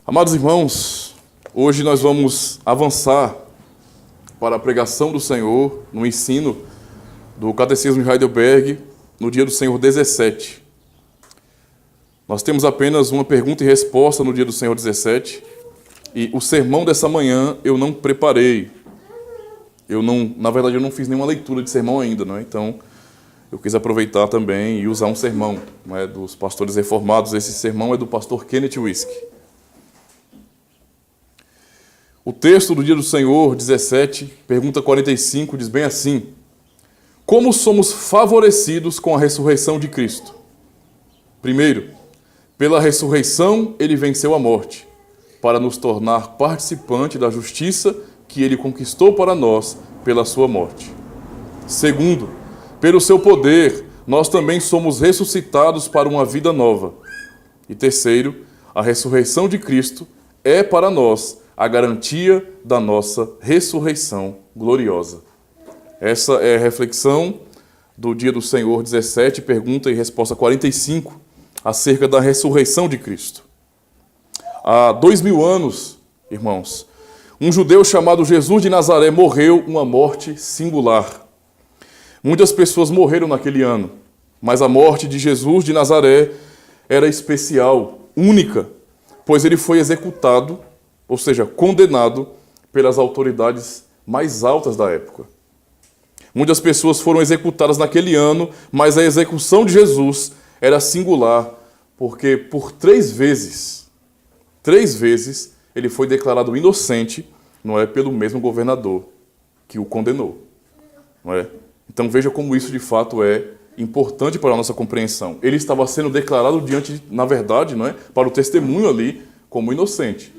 Amados irmãos, hoje nós vamos avançar para a pregação do Senhor no ensino do Catecismo de Heidelberg no dia do Senhor 17. Nós temos apenas uma pergunta e resposta no dia do Senhor 17 e o sermão dessa manhã eu não preparei. Na verdade, eu não fiz nenhuma leitura de sermão ainda, não é? Então, eu quis aproveitar também e usar um sermão, não é, dos pastores reformados. Esse sermão é do pastor Kenneth Wuest. O texto do dia do Senhor 17, pergunta 45, diz bem assim: como somos favorecidos com a ressurreição de Cristo? Primeiro, pela ressurreição ele venceu a morte, para nos tornar participante da justiça que ele conquistou para nós pela sua morte. Segundo, pelo seu poder, nós também somos ressuscitados para uma vida nova. E terceiro, a ressurreição de Cristo é para nós a garantia da nossa ressurreição gloriosa. Essa é a reflexão do dia do Senhor 17, pergunta e resposta 45, acerca da ressurreição de Cristo. Há 2000 anos, irmãos, um judeu chamado Jesus de Nazaré morreu uma morte singular. Muitas pessoas morreram naquele ano, mas a morte de Jesus de Nazaré era especial, única, pois ele foi executado, ou seja, condenado pelas autoridades mais altas da época. Muitas pessoas foram executadas naquele ano, mas a execução de Jesus era singular, porque por 3 vezes, ele foi declarado inocente, não é, pelo mesmo governador que o condenou, não é? Então veja como isso de fato é importante para a nossa compreensão. Ele estava sendo declarado na verdade, não é, para o testemunho ali, como inocente,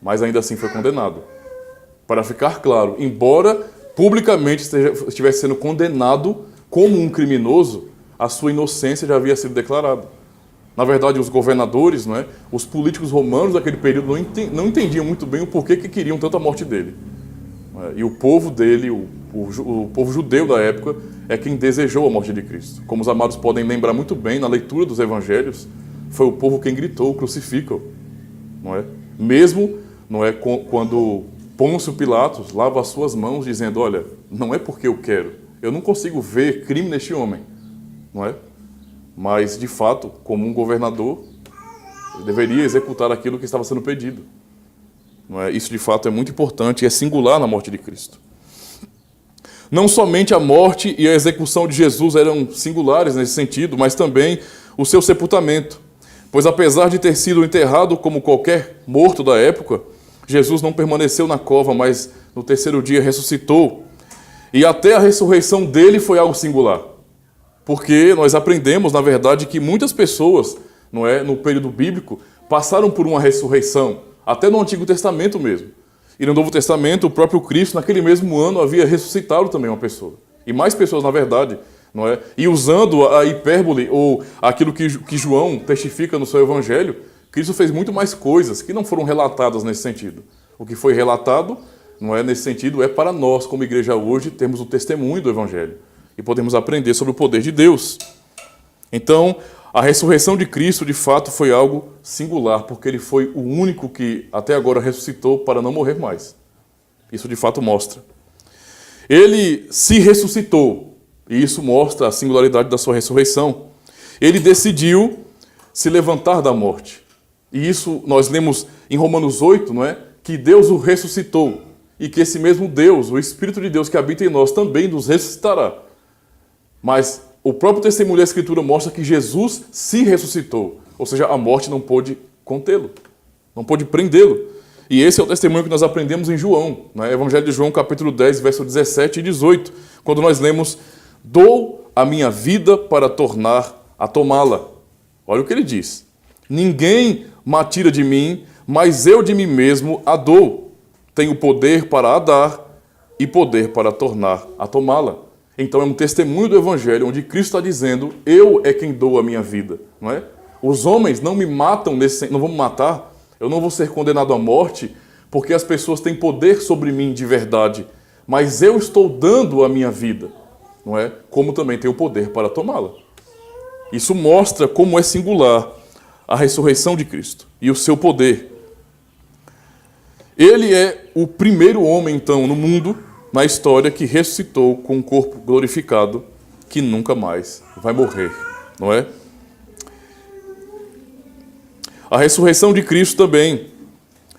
mas ainda assim foi condenado. Para ficar claro, embora publicamente estivesse sendo condenado como um criminoso, a sua inocência já havia sido declarada. Na verdade, os governadores, não é, os políticos romanos daquele período não entendiam muito bem o porquê que queriam tanto a morte dele. E o povo dele, o povo judeu da época, é quem desejou a morte de Cristo. Como os amados podem lembrar muito bem, na leitura dos evangelhos, foi o povo quem gritou: crucificam, não é? Mesmo, não é, quando Pôncio Pilatos lava as suas mãos dizendo: olha, não é porque eu quero, eu não consigo ver crime neste homem, não é? Mas, de fato, como um governador, ele deveria executar aquilo que estava sendo pedido. Não é? Isso, de fato, é muito importante e é singular na morte de Cristo. Não somente a morte e a execução de Jesus eram singulares nesse sentido, mas também o seu sepultamento. Pois, apesar de ter sido enterrado como qualquer morto da época, Jesus não permaneceu na cova, mas no 3º dia ressuscitou. E até a ressurreição dele foi algo singular. Porque nós aprendemos, na verdade, que muitas pessoas, não é, no período bíblico, passaram por uma ressurreição, até no Antigo Testamento mesmo. E no Novo Testamento, o próprio Cristo, naquele mesmo ano, havia ressuscitado também uma pessoa. E mais pessoas, na verdade, não é? E usando a hipérbole, ou aquilo que João testifica no seu Evangelho, Cristo fez muito mais coisas que não foram relatadas nesse sentido. O que foi relatado, não é, nesse sentido, é para nós, como igreja hoje, termos o testemunho do Evangelho e podemos aprender sobre o poder de Deus. Então, a ressurreição de Cristo, de fato, foi algo singular, porque ele foi o único que até agora ressuscitou para não morrer mais. Isso, de fato, mostra. Ele se ressuscitou, e isso mostra a singularidade da sua ressurreição. Ele decidiu se levantar da morte. E isso nós lemos em Romanos 8, não é? Que Deus o ressuscitou, e que esse mesmo Deus, o Espírito de Deus que habita em nós, também nos ressuscitará. Mas o próprio testemunho da Escritura mostra que Jesus se ressuscitou. Ou seja, a morte não pôde contê-lo, não pôde prendê-lo. E esse é o testemunho que nós aprendemos em João, no Evangelho de João, capítulo 10, verso 17 e 18, quando nós lemos: dou a minha vida para tornar a tomá-la. Olha o que ele diz: ninguém me tira de mim, mas eu de mim mesmo a dou. Tenho poder para a dar e poder para tornar a tomá-la. Então é um testemunho do Evangelho onde Cristo está dizendo: eu é quem dou a minha vida, não é? Os homens não me matam, não vão me matar, eu não vou ser condenado à morte, porque as pessoas têm poder sobre mim de verdade, mas eu estou dando a minha vida, não é? Como também tenho poder para tomá-la. Isso mostra como é singular a ressurreição de Cristo e o seu poder. Ele é o primeiro homem, então, no mundo, na história, que ressuscitou com um corpo glorificado, que nunca mais vai morrer, não é? A ressurreição de Cristo também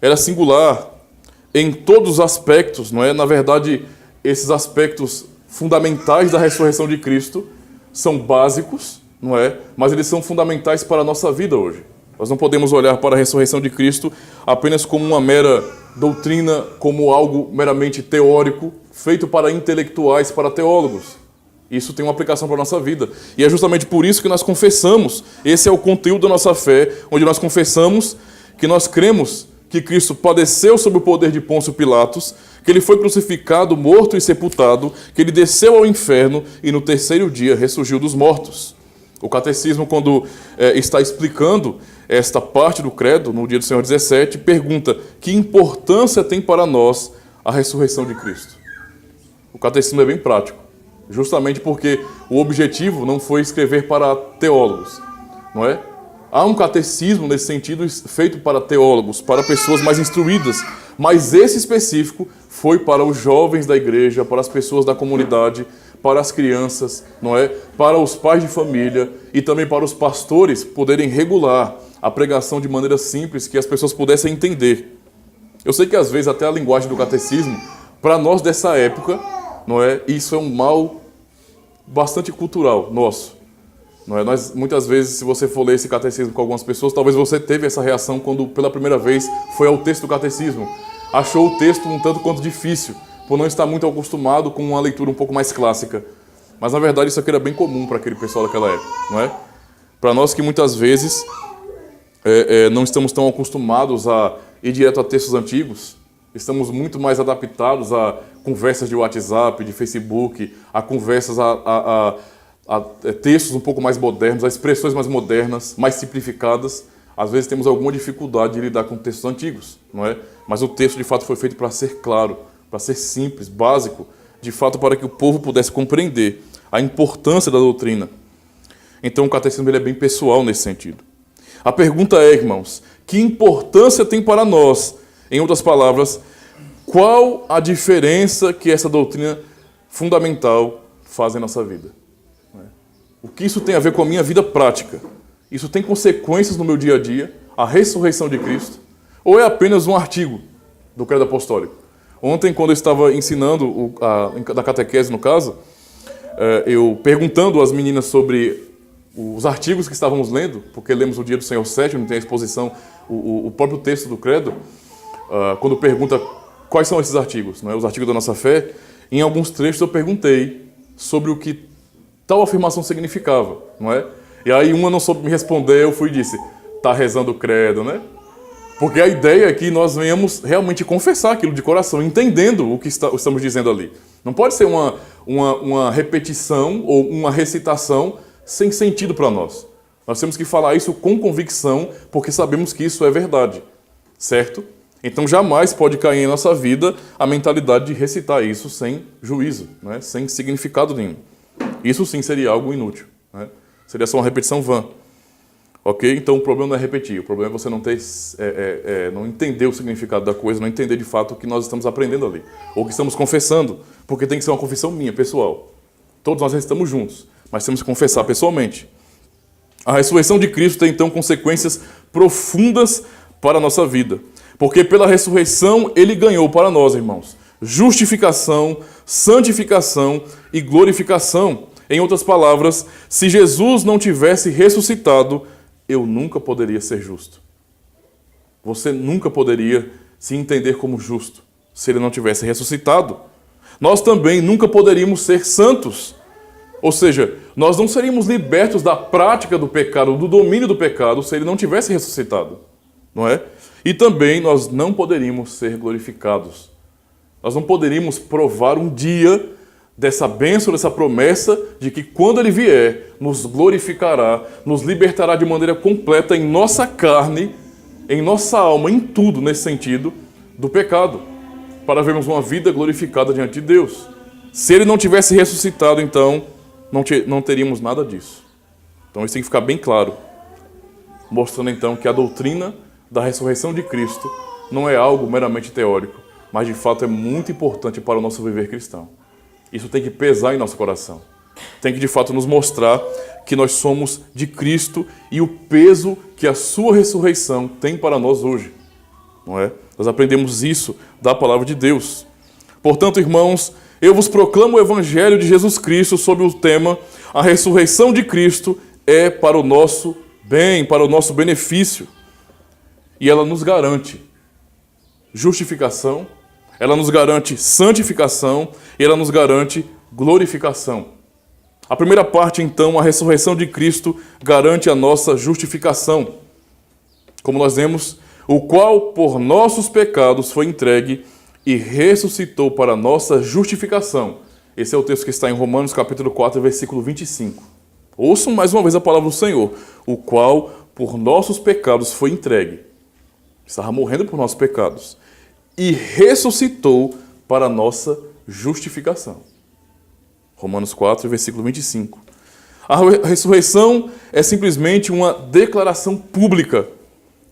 era singular em todos os aspectos, não é? Na verdade, esses aspectos fundamentais da ressurreição de Cristo são básicos, não é? Mas eles são fundamentais para a nossa vida hoje. Nós não podemos olhar para a ressurreição de Cristo apenas como uma mera doutrina, como algo meramente teórico, feito para intelectuais, para teólogos. Isso tem uma aplicação para a nossa vida. E é justamente por isso que nós confessamos. Esse é o conteúdo da nossa fé, onde nós confessamos que nós cremos que Cristo padeceu sob o poder de Pôncio Pilatos, que ele foi crucificado, morto e sepultado, que ele desceu ao inferno e no terceiro dia ressurgiu dos mortos. O Catecismo, quando está explicando esta parte do credo, no dia do Senhor 17, pergunta: que importância tem para nós a ressurreição de Cristo? O Catecismo é bem prático, justamente porque o objetivo não foi escrever para teólogos, não é? Há um catecismo nesse sentido feito para teólogos, para pessoas mais instruídas, mas esse específico foi para os jovens da igreja, para as pessoas da comunidade, para as crianças, não é? Para os pais de família e também para os pastores poderem regular a pregação de maneira simples, que as pessoas pudessem entender. Eu sei que às vezes até a linguagem do catecismo, para nós dessa época, não é? Isso é um mal bastante cultural nosso. Não é? Muitas vezes, se você for ler esse catecismo com algumas pessoas, talvez você teve essa reação quando, pela primeira vez, foi ao texto do catecismo. Achou o texto um tanto quanto difícil, por não estar muito acostumado com uma leitura um pouco mais clássica. Mas, na verdade, isso aqui era bem comum para aquele pessoal daquela época, não é? Para nós que muitas vezes não estamos tão acostumados a ir direto a textos antigos, estamos muito mais adaptados a conversas de WhatsApp, de Facebook, a conversas a textos um pouco mais modernos, a expressões mais modernas, mais simplificadas. Às vezes temos alguma dificuldade de lidar com textos antigos, não é? Mas o texto de fato foi feito para ser claro, para ser simples, básico, de fato para que o povo pudesse compreender a importância da doutrina. Então o catecismo ele é bem pessoal nesse sentido. A pergunta é, irmãos, que importância tem para nós? Em outras palavras, qual a diferença que essa doutrina fundamental faz em nossa vida? O que isso tem a ver com a minha vida prática? Isso tem consequências no meu dia a dia? A ressurreição de Cristo? Ou é apenas um artigo do credo apostólico? Ontem, quando eu estava ensinando, da catequese no caso, eu perguntando às meninas sobre os artigos que estávamos lendo, porque lemos o Dia do Senhor 7, onde tem a exposição, o próprio texto do credo, quando pergunta quais são esses artigos, não é? Os artigos da nossa fé, em alguns trechos eu perguntei sobre o que tal afirmação significava, não é? E aí uma não soube me responder, eu fui e disse: está rezando o credo, né? Porque a ideia é que nós venhamos realmente confessar aquilo de coração, entendendo o que estamos dizendo ali. Não pode ser uma repetição ou uma recitação sem sentido para nós. Nós temos que falar isso com convicção, porque sabemos que isso é verdade, certo? Então jamais pode cair em nossa vida a mentalidade de recitar isso sem juízo, né? Sem significado nenhum. Isso sim seria algo inútil, né? Seria só uma repetição vã. Ok? Então o problema não é repetir, o problema é você não entender o significado da coisa, não entender de fato o que nós estamos aprendendo ali, ou o que estamos confessando, porque tem que ser uma confissão minha, pessoal. Todos nós estamos juntos, mas temos que confessar pessoalmente. A ressurreição de Cristo tem então consequências profundas para a nossa vida, porque pela ressurreição ele ganhou para nós, irmãos, justificação, santificação e glorificação. Em outras palavras, se Jesus não tivesse ressuscitado, eu nunca poderia ser justo. Você nunca poderia se entender como justo se ele não tivesse ressuscitado. Nós também nunca poderíamos ser santos. Ou seja, nós não seríamos libertos da prática do pecado, do domínio do pecado, se ele não tivesse ressuscitado, não é? E também nós não poderíamos ser glorificados. Nós não poderíamos provar um dia dessa bênção, dessa promessa de que quando ele vier, nos glorificará, nos libertará de maneira completa em nossa carne, em nossa alma, em tudo nesse sentido, do pecado, para vermos uma vida glorificada diante de Deus. Se ele não tivesse ressuscitado, então, não teríamos nada disso. Então isso tem que ficar bem claro, mostrando então que a doutrina da ressurreição de Cristo não é algo meramente teórico, mas de fato é muito importante para o nosso viver cristão. Isso tem que pesar em nosso coração. Tem que de fato nos mostrar que nós somos de Cristo e o peso que a sua ressurreição tem para nós hoje. Não é? Nós aprendemos isso da palavra de Deus. Portanto, irmãos, eu vos proclamo o Evangelho de Jesus Cristo sob o tema: a ressurreição de Cristo é para o nosso bem, para o nosso benefício. E ela nos garante justificação, ela nos garante santificação e ela nos garante glorificação. A primeira parte, então, a ressurreição de Cristo garante a nossa justificação. Como nós vemos, o qual por nossos pecados foi entregue e ressuscitou para a nossa justificação. Esse é o texto que está em Romanos capítulo 4, versículo 25. Ouçam mais uma vez a palavra do Senhor. O qual por nossos pecados foi entregue. Estava morrendo por nossos pecados. E ressuscitou para a nossa justificação. Romanos 4, versículo 25. A ressurreição é simplesmente uma declaração pública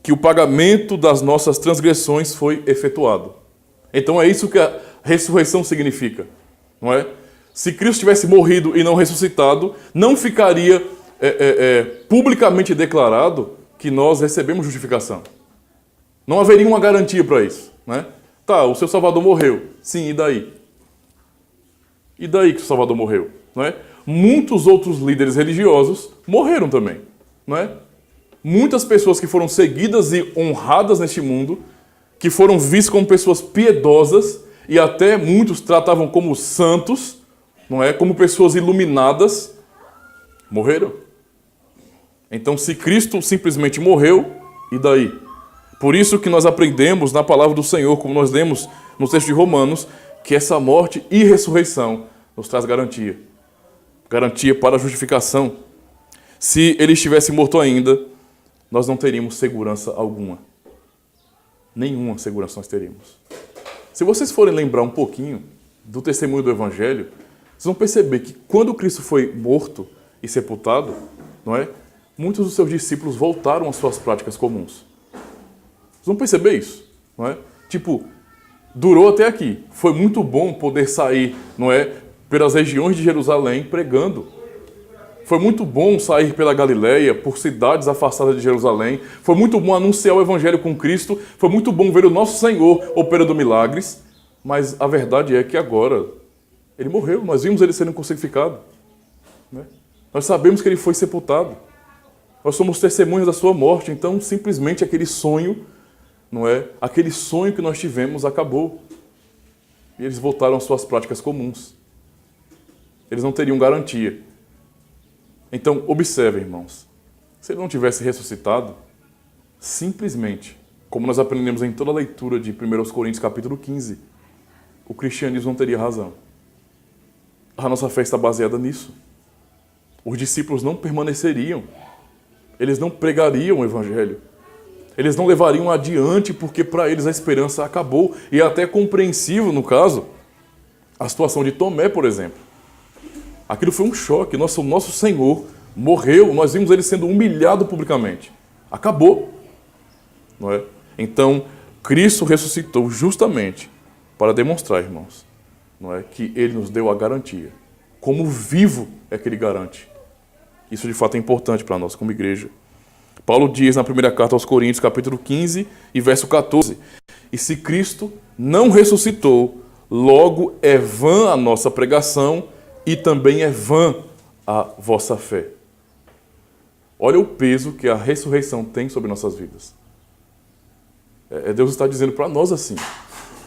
que o pagamento das nossas transgressões foi efetuado. Então é isso que a ressurreição significa, não é? Se Cristo tivesse morrido e não ressuscitado, não ficaria publicamente declarado que nós recebemos justificação. Não haveria uma garantia para isso, né? Tá, o seu Salvador morreu. Sim, e daí? E daí que o Salvador morreu, não é? Muitos outros líderes religiosos morreram também, não é? Muitas pessoas que foram seguidas e honradas neste mundo, que foram vistas como pessoas piedosas e até muitos tratavam como santos, não é? Como pessoas iluminadas, morreram. Então, se Cristo simplesmente morreu, e daí? Por isso que nós aprendemos na palavra do Senhor, como nós lemos no texto de Romanos, que essa morte e ressurreição nos traz garantia. Garantia para a justificação. Se ele estivesse morto ainda, nós não teríamos segurança alguma. Nenhuma segurança nós teríamos. Se vocês forem lembrar um pouquinho do testemunho do Evangelho, vocês vão perceber que quando Cristo foi morto e sepultado, não é? Muitos dos seus discípulos voltaram às suas práticas comuns. Vocês vão perceber isso, não é? Tipo, durou até aqui. Foi muito bom poder sair, não é, pelas regiões de Jerusalém pregando. Foi muito bom sair pela Galileia, por cidades afastadas de Jerusalém. Foi muito bom anunciar o Evangelho com Cristo. Foi muito bom ver o nosso Senhor operando milagres. Mas a verdade é que agora ele morreu. Nós vimos ele sendo crucificado, né? Nós sabemos que ele foi sepultado. Nós somos testemunhas da sua morte. Então, simplesmente aquele sonho, não é? Aquele sonho que nós tivemos acabou. E eles voltaram às suas práticas comuns. Eles não teriam garantia. Então, observem, irmãos. Se ele não tivesse ressuscitado, simplesmente, como nós aprendemos em toda a leitura de 1 Coríntios capítulo 15, o cristianismo não teria razão. A nossa fé está baseada nisso. Os discípulos não permaneceriam. Eles não pregariam o Evangelho. Eles não levariam adiante porque para eles a esperança acabou. E é até compreensível, no caso, a situação de Tomé, por exemplo. Aquilo foi um choque. Nosso Senhor morreu, nós vimos ele sendo humilhado publicamente. Acabou. Não é? Então, Cristo ressuscitou justamente para demonstrar, irmãos, não é, que ele nos deu a garantia. Como vivo é que ele garante. Isso de fato é importante para nós como igreja. Paulo diz na primeira carta aos Coríntios, capítulo 15 e verso 14: e se Cristo não ressuscitou, logo é vã a nossa pregação e também é vã a vossa fé. Olha o peso que a ressurreição tem sobre nossas vidas. Deus está dizendo para nós assim,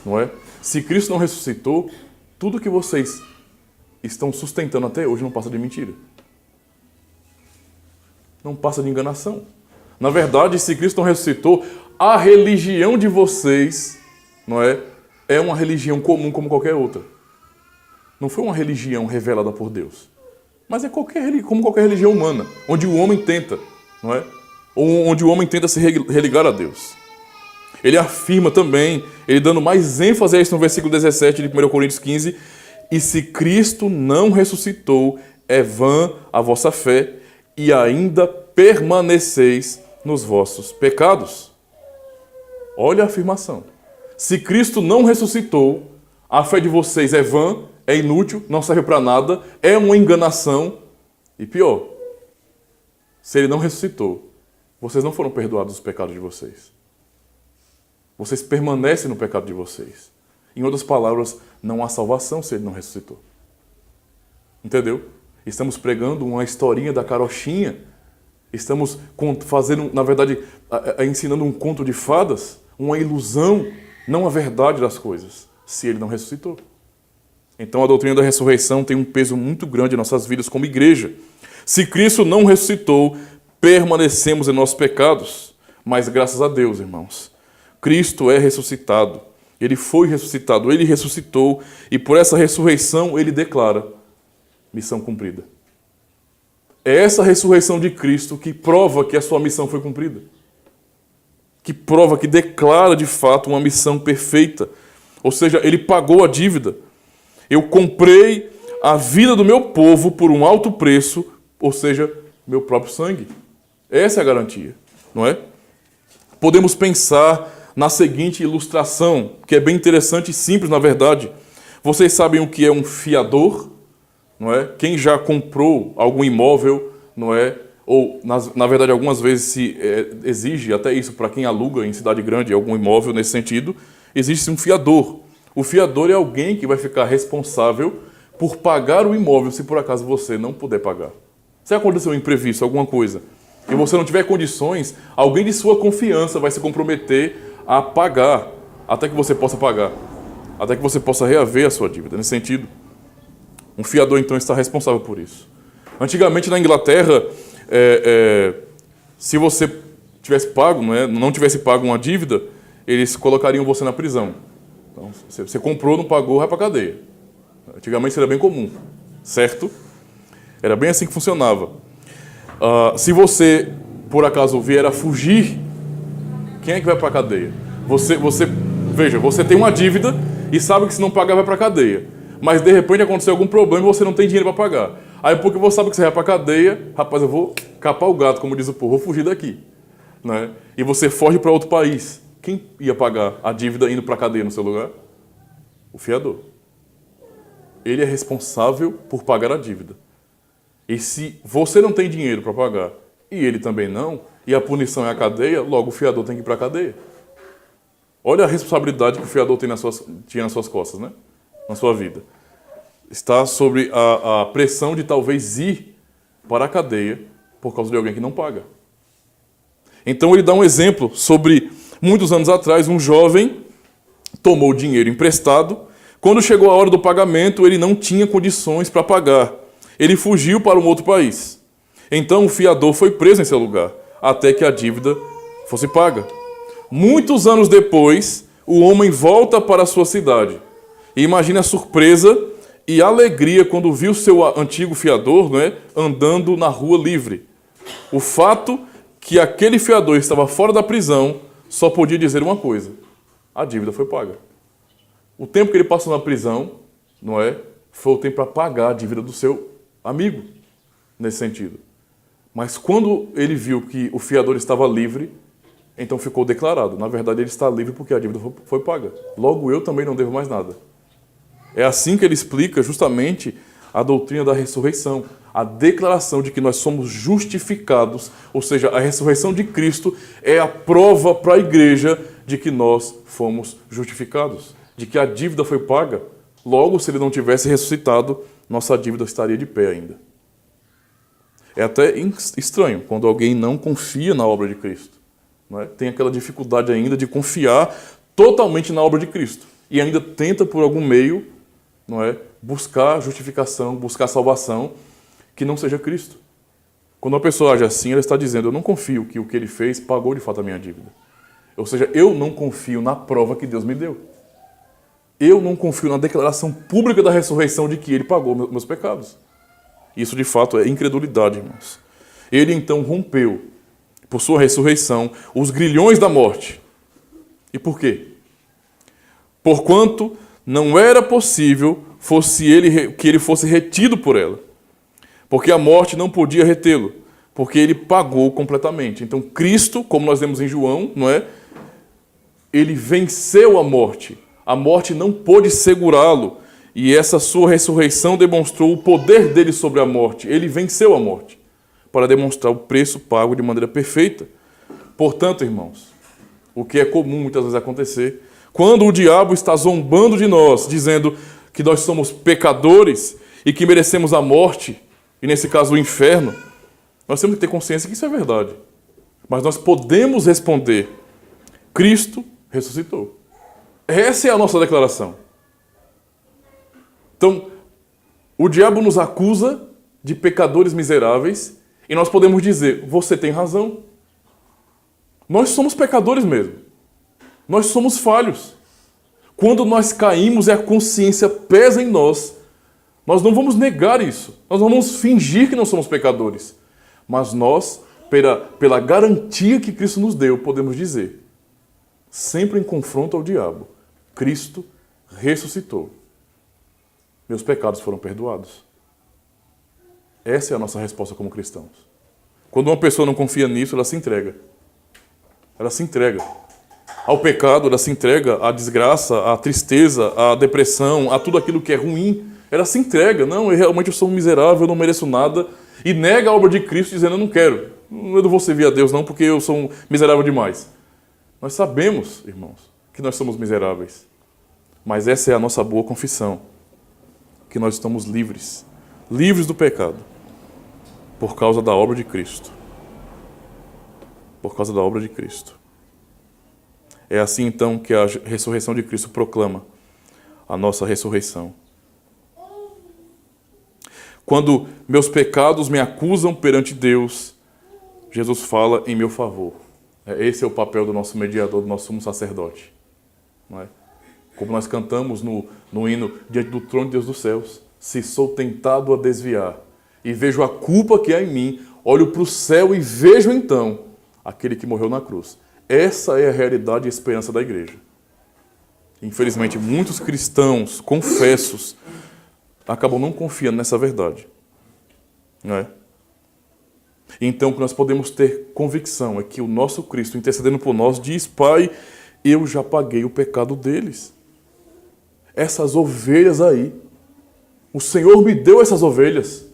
não é? Se Cristo não ressuscitou, tudo que vocês estão sustentando até hoje não passa de mentira. Não passa de enganação. Na verdade, se Cristo não ressuscitou, a religião de vocês, não é uma religião comum como qualquer outra. Não foi uma religião revelada por Deus. Mas é como qualquer religião humana, onde o homem tenta, não é? Ou onde o homem tenta se religar a Deus. Ele afirma também, ele dando mais ênfase a isso no versículo 17 de 1 Coríntios 15, e se Cristo não ressuscitou, é vã a vossa fé e ainda permaneceis nos vossos pecados. Olha a afirmação. Se Cristo não ressuscitou, a fé de vocês é vã, é inútil, não serve para nada, é uma enganação. E pior, se ele não ressuscitou, vocês não foram perdoados dos pecados de vocês. Vocês permanecem no pecado de vocês. Em outras palavras, não há salvação se ele não ressuscitou. Entendeu? Estamos pregando uma historinha da carochinha. Estamos fazendo, na verdade, ensinando um conto de fadas, uma ilusão, não a verdade das coisas, se ele não ressuscitou. Então a doutrina da ressurreição tem um peso muito grande em nossas vidas como igreja. Se Cristo não ressuscitou, permanecemos em nossos pecados. Mas graças a Deus, irmãos, Cristo é ressuscitado. Ele foi ressuscitado, ele ressuscitou, e por essa ressurreição ele declara: missão cumprida. É essa ressurreição de Cristo que prova que a sua missão foi cumprida. Que prova, que declara de fato uma missão perfeita. Ou seja, ele pagou a dívida. Eu comprei a vida do meu povo por um alto preço, ou seja, meu próprio sangue. Essa é a garantia, não é? Podemos pensar na seguinte ilustração, que é bem interessante e simples, na verdade. Vocês sabem o que é um fiador? Não é? Quem já comprou algum imóvel, não é? Ou, na verdade, algumas vezes se exige até isso para quem aluga em cidade grande algum imóvel nesse sentido, existe um fiador. O fiador é alguém que vai ficar responsável por pagar o imóvel se por acaso você não puder pagar. Se aconteceu um imprevisto, alguma coisa, e você não tiver condições, alguém de sua confiança vai se comprometer a pagar, até que você possa pagar, até que você possa reaver a sua dívida. Nesse sentido, um fiador então está responsável por isso. Antigamente na Inglaterra, se você tivesse pago, não tivesse pago uma dívida, eles colocariam você na prisão. Então, você comprou, não pagou, vai para a cadeia. Antigamente isso era bem comum, certo? Era bem assim que funcionava. Se você, por acaso, vier a fugir, quem é que vai para a cadeia? Veja, você tem uma dívida e sabe que se não pagar vai para a cadeia. Mas de repente aconteceu algum problema e você não tem dinheiro para pagar. Aí porque você sabe que você vai para a cadeia, rapaz, eu vou capar o gato, como diz o povo, vou fugir daqui. Né? E você foge para outro país. Quem ia pagar a dívida indo para a cadeia no seu lugar? O fiador. Ele é responsável por pagar a dívida. E se você não tem dinheiro para pagar e ele também não, e a punição é a cadeia, logo o fiador tem que ir para a cadeia. Olha a responsabilidade que o fiador tinha nas suas costas, né? Na sua vida. Está sobre a pressão de talvez ir para a cadeia por causa de alguém que não paga. Então ele dá um exemplo sobre, muitos anos atrás, um jovem tomou dinheiro emprestado. Quando chegou a hora do pagamento, ele não tinha condições para pagar. Ele fugiu para um outro país. Então o fiador foi preso em seu lugar, até que a dívida fosse paga. Muitos anos depois, o homem volta para a sua cidade. E imagine a surpresa e alegria quando viu seu antigo fiador, andando na rua livre. O fato que aquele fiador estava fora da prisão só podia dizer uma coisa: a dívida foi paga. O tempo que ele passou na prisão, foi o tempo para pagar a dívida do seu amigo, nesse sentido. Mas quando ele viu que o fiador estava livre, então ficou declarado: na verdade ele está livre porque a dívida foi paga. Logo eu também não devo mais nada. É assim que ele explica justamente a doutrina da ressurreição, a declaração de que nós somos justificados, ou seja, a ressurreição de Cristo é a prova para a igreja de que nós fomos justificados, de que a dívida foi paga. Logo, se ele não tivesse ressuscitado, nossa dívida estaria de pé ainda. É até estranho quando alguém não confia na obra de Cristo. Tem aquela dificuldade ainda de confiar totalmente na obra de Cristo e ainda tenta por algum meio buscar justificação, buscar salvação que não seja Cristo. Quando uma pessoa age assim, ela está dizendo: eu não confio que o que ele fez pagou de fato a minha dívida. Ou seja, eu não confio na prova que Deus me deu. Eu não confio na declaração pública da ressurreição de que ele pagou meus pecados. Isso de fato é incredulidade, irmãos. Ele então rompeu, por sua ressurreição, os grilhões da morte. E por quê? Porquanto não era possível que ele fosse retido por ela. Porque a morte não podia retê-lo, porque ele pagou completamente. Então Cristo, como nós vemos em João, ele venceu a morte. A morte não pôde segurá-lo. E essa sua ressurreição demonstrou o poder dele sobre a morte. Ele venceu a morte, para demonstrar o preço pago de maneira perfeita. Portanto, irmãos, o que é comum muitas vezes acontecer, quando o diabo está zombando de nós, dizendo que nós somos pecadores e que merecemos a morte, e nesse caso o inferno, nós temos que ter consciência que isso é verdade. Mas nós podemos responder: Cristo ressuscitou. Essa é a nossa declaração. Então, o diabo nos acusa de pecadores miseráveis e nós podemos dizer: você tem razão. Nós somos pecadores mesmo. Nós somos falhos. Quando nós caímos e a consciência pesa em nós, nós não vamos negar isso. Nós não vamos fingir que não somos pecadores. Mas nós, pela garantia que Cristo nos deu, podemos dizer, sempre em confronto ao diabo: Cristo ressuscitou. Meus pecados foram perdoados. Essa é a nossa resposta como cristãos. Quando uma pessoa não confia nisso, ela se entrega. Ela se entrega ao pecado, ela se entrega à desgraça, à tristeza, à depressão, a tudo aquilo que é ruim. Ela se entrega. Não, eu sou um miserável, eu não mereço nada. E nega a obra de Cristo, dizendo: eu não quero. Eu não vou servir a Deus não, porque eu sou um miserável demais. Nós sabemos, irmãos, que nós somos miseráveis. Mas essa é a nossa boa confissão. Que nós estamos livres. Livres do pecado. Por causa da obra de Cristo. Por causa da obra de Cristo. É assim então que a ressurreição de Cristo proclama a nossa ressurreição. Quando meus pecados me acusam perante Deus, Jesus fala em meu favor. Esse é o papel do nosso mediador, do nosso sumo sacerdote. Não é? Como nós cantamos no hino, diante do trono de Deus dos céus: se sou tentado a desviar e vejo a culpa que há em mim, olho para o céu e vejo então aquele que morreu na cruz. Essa é a realidade e a esperança da igreja. Infelizmente, muitos cristãos confessos acabam não confiando nessa verdade. Não é? Então, o que nós podemos ter convicção é que o nosso Cristo, intercedendo por nós, diz: Pai, eu já paguei o pecado deles. Essas ovelhas aí, o Senhor me deu essas ovelhas.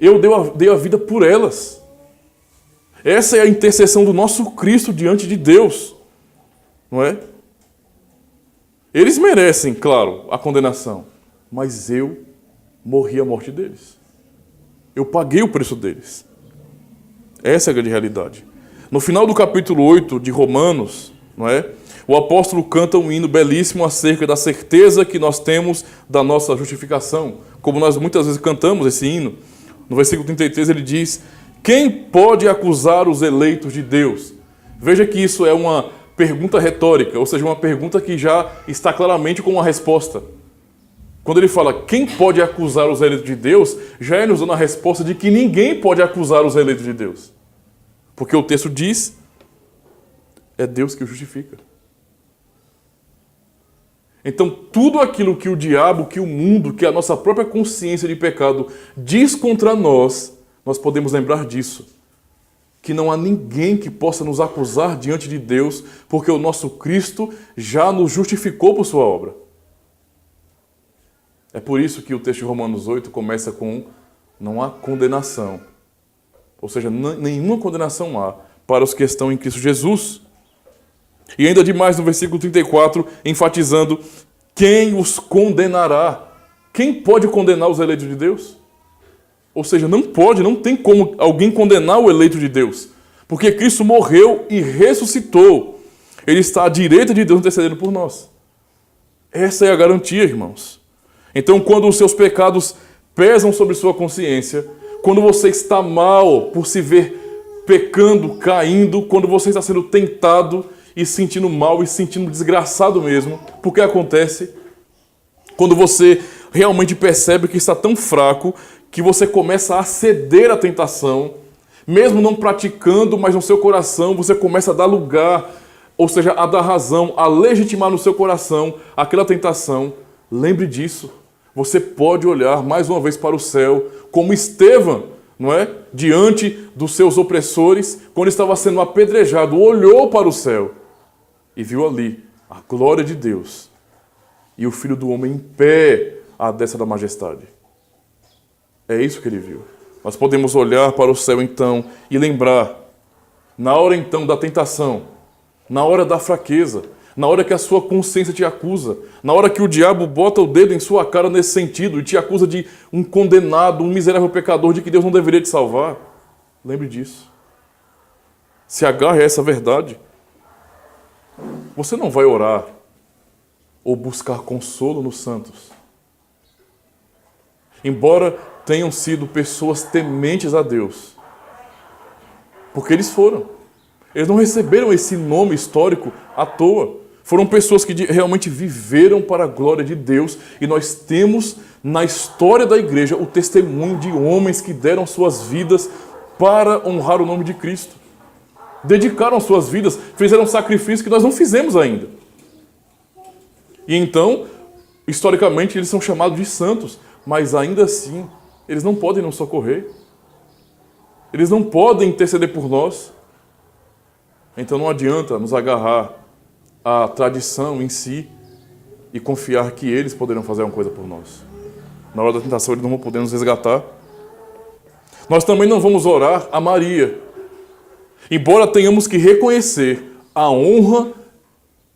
Eu dei a vida por elas. Essa é a intercessão do nosso Cristo diante de Deus. Não é? Eles merecem, claro, a condenação. Mas eu morri a morte deles. Eu paguei o preço deles. Essa é a grande realidade. No final do capítulo 8 de Romanos, não é? O apóstolo canta um hino belíssimo acerca da certeza que nós temos da nossa justificação. Como nós muitas vezes cantamos esse hino. No versículo 33 ele diz: quem pode acusar os eleitos de Deus? Veja que isso é uma pergunta retórica, ou seja, uma pergunta que já está claramente com uma resposta. Quando ele fala quem pode acusar os eleitos de Deus, já é nos dando a resposta de que ninguém pode acusar os eleitos de Deus. Porque o texto diz: é Deus que o justifica. Então, tudo aquilo que o diabo, que o mundo, que a nossa própria consciência de pecado diz contra nós, nós podemos lembrar disso. Que não há ninguém que possa nos acusar diante de Deus, porque o nosso Cristo já nos justificou por sua obra. É por isso que o texto de Romanos 8 começa com: não há condenação. Ou seja, nenhuma condenação há para os que estão em Cristo Jesus. E ainda demais no versículo 34, enfatizando: quem os condenará? Quem pode condenar os eleitos de Deus? Ou seja, não tem como alguém condenar o eleito de Deus. Porque Cristo morreu e ressuscitou. Ele está à direita de Deus intercedendo por nós. Essa é a garantia, irmãos. Então, quando os seus pecados pesam sobre sua consciência, quando você está mal por se ver pecando, caindo, quando você está sendo tentado e se sentindo mal e se sentindo desgraçado mesmo, porque acontece quando você realmente percebe que está tão fraco que você começa a ceder à tentação, mesmo não praticando, mas no seu coração você começa a dar lugar, ou seja, a dar razão, a legitimar no seu coração aquela tentação. Lembre disso. Você pode olhar mais uma vez para o céu, como Estevão, não é? Diante dos seus opressores, quando estava sendo apedrejado, olhou para o céu e viu ali a glória de Deus e o Filho do Homem em pé à destra da majestade. É isso que ele viu. Nós podemos olhar para o céu então e lembrar, na hora então da tentação, na hora da fraqueza, na hora que a sua consciência te acusa, na hora que o diabo bota o dedo em sua cara nesse sentido e te acusa de um condenado, um miserável pecador, de que Deus não deveria te salvar, lembre disso. Se agarre a essa verdade. Você não vai orar ou buscar consolo nos santos. Embora tenham sido pessoas tementes a Deus, porque eles foram. Eles não receberam esse nome histórico à toa. Foram pessoas que realmente viveram para a glória de Deus, e nós temos na história da igreja o testemunho de homens que deram suas vidas para honrar o nome de Cristo. Dedicaram suas vidas, fizeram sacrifícios que nós não fizemos ainda. E então, historicamente, eles são chamados de santos, mas ainda assim, eles não podem nos socorrer. Eles não podem interceder por nós. Então não adianta nos agarrar à tradição em si e confiar que eles poderão fazer alguma coisa por nós. Na hora da tentação, eles não vão poder nos resgatar. Nós também não vamos orar a Maria, embora tenhamos que reconhecer a honra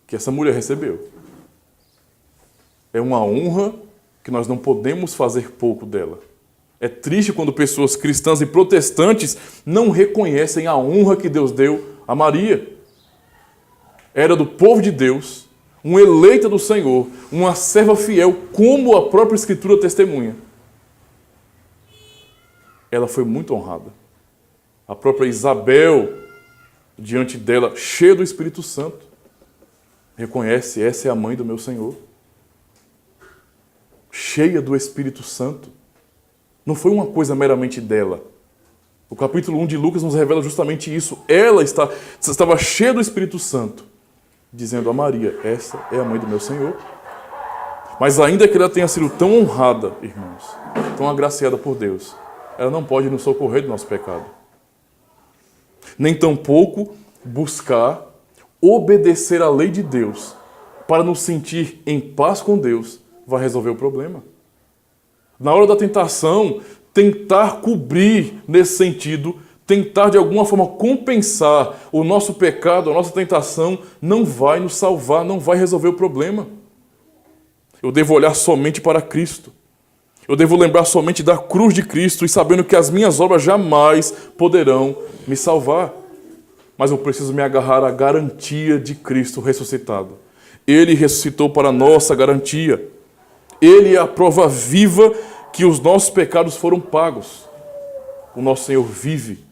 que essa mulher recebeu. É uma honra que nós não podemos fazer pouco dela. É triste quando pessoas cristãs e protestantes não reconhecem a honra que Deus deu a Maria. Era do povo de Deus, uma eleita do Senhor, uma serva fiel, como a própria Escritura testemunha. Ela foi muito honrada. A própria Isabel, diante dela, cheia do Espírito Santo, reconhece: essa é a mãe do meu Senhor. Cheia do Espírito Santo. Não foi uma coisa meramente dela. O capítulo 1 de Lucas nos revela justamente isso. Ela estava cheia do Espírito Santo, dizendo a Maria: essa é a mãe do meu Senhor. Mas ainda que ela tenha sido tão honrada, irmãos, tão agraciada por Deus, ela não pode nos socorrer do nosso pecado. Nem tampouco buscar obedecer à lei de Deus para nos sentir em paz com Deus vai resolver o problema. Na hora da tentação, tentar cobrir nesse sentido, tentar de alguma forma compensar o nosso pecado, a nossa tentação, não vai nos salvar, não vai resolver o problema. Eu devo olhar somente para Cristo. Eu devo lembrar somente da cruz de Cristo e sabendo que as minhas obras jamais poderão me salvar. Mas eu preciso me agarrar à garantia de Cristo ressuscitado. Ele ressuscitou para a nossa garantia. Ele é a prova viva que os nossos pecados foram pagos. O nosso Senhor vive,